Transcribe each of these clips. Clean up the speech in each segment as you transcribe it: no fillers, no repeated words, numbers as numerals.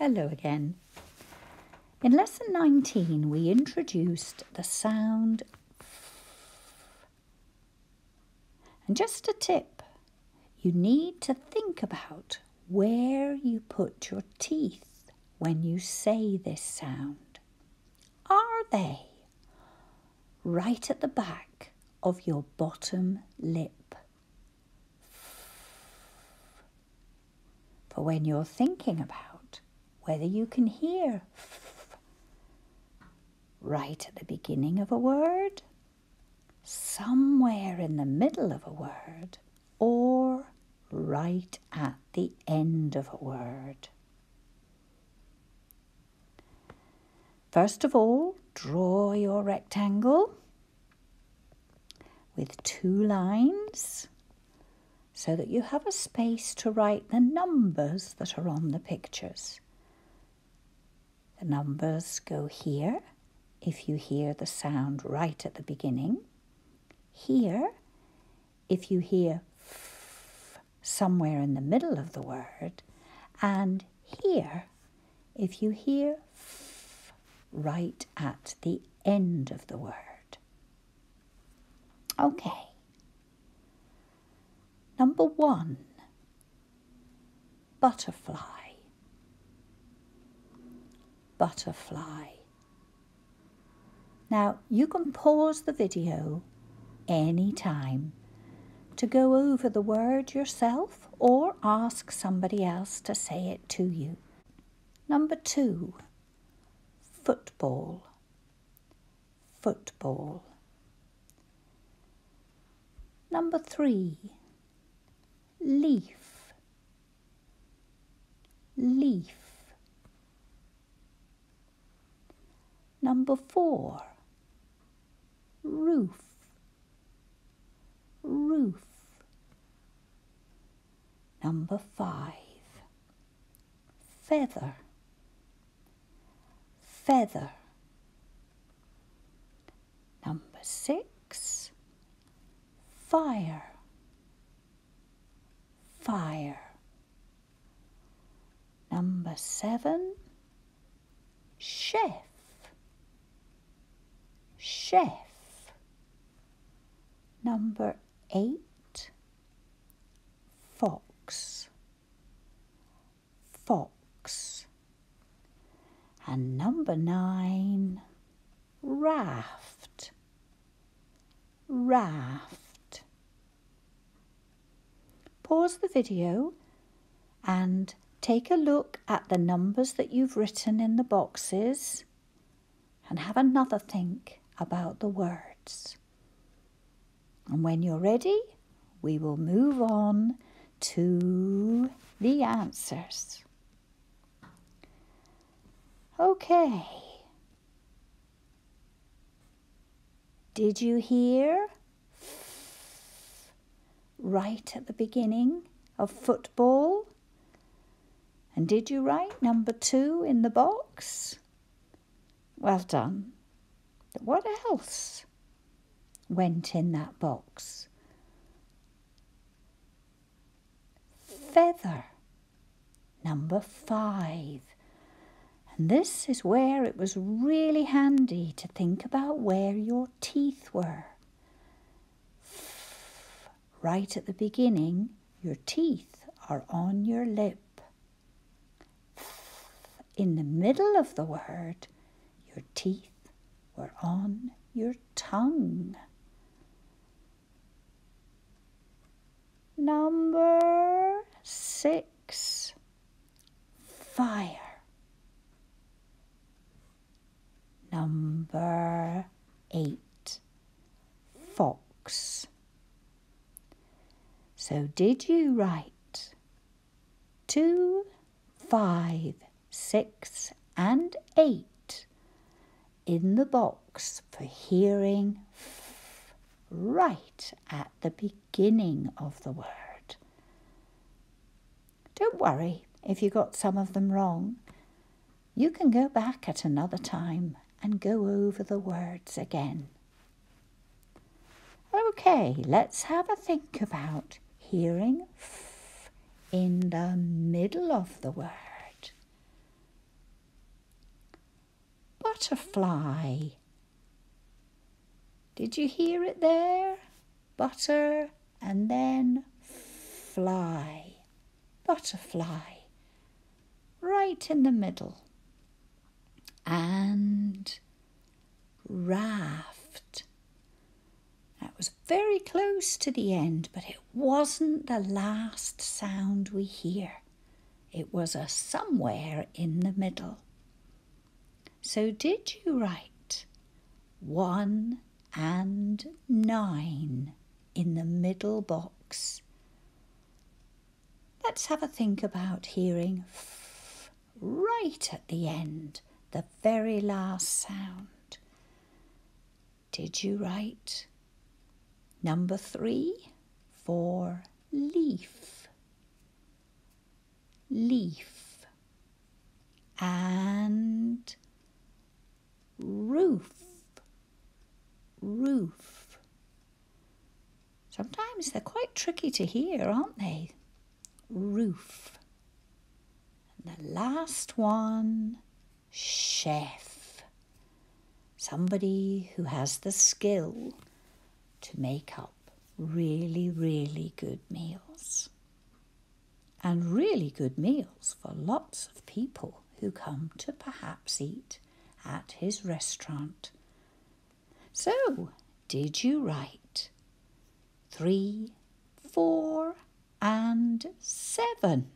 Hello again. In lesson 19 we introduced the sound F. And just a tip, you need to think about where you put your teeth when you say this sound. Are they right at the back of your bottom lip? For when you're thinking about whether you can hear F right at the beginning of a word, somewhere in the middle of a word, or right at the end of a word. First of all, draw your rectangle with 2 lines so that you have a space to write the numbers that are on the pictures. The numbers go here if you hear the sound right at the beginning, here if you hear F somewhere in the middle of the word, and here if you hear F right at the end of the word. Okay. Number 1, butterfly. Butterfly. Now you can pause the video anytime to go over the word yourself or ask somebody else to say it to you. Number 2, football. Football. Number 3, leaf. Leaf. Number 4, roof. Roof. Number 5, feather. Feather. Number 6, fire. Fire. Number 7, chef. Chef. Number 8, fox. Fox. And number 9, raft. Raft. Pause the video and take a look at the numbers that you've written in the boxes and have another think about the words. And when you're ready, we will move on to the answers. Okay. Did you hear F right at the beginning of football? And did you write number 2 in the box? Well done. But what else went in that box? Feather. Number 5. And this is where it was really handy to think about where your teeth were. F, right at the beginning, your teeth are on your lip. F, in the middle of the word, your teeth were on your tongue. Number 6, fire. Number 8, fox. So did you write 2, 5, 6 and 8 in the box for hearing F right at the beginning of the word? Don't worry if you got some of them wrong. You can go back at another time and go over the words again. Okay, let's have a think about hearing F in the middle of the word. butterfly. Did you hear it there? Butter and then fly. Butterfly. Right in the middle. And raft. That was very close to the end, but it wasn't the last sound we hear. It was a somewhere in the middle. So did you write 1 and 9 in the middle box? Let's have a think about hearing f right at the end, the very last sound. Did you write number 3 for leaf? Leaf. And roof. Roof. Sometimes they're quite tricky to hear, aren't they? Roof. And the last one, chef. Somebody who has the skill to make up really, really good meals. And really good meals for lots of people who come to perhaps eat at his restaurant. So, did you write 3, 4 and 7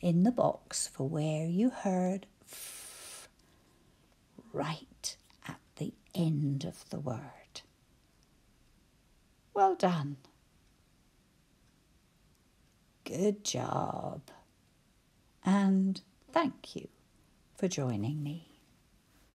in the box for where you heard f right at the end of the word? Well done. Good job. And thank you for joining me.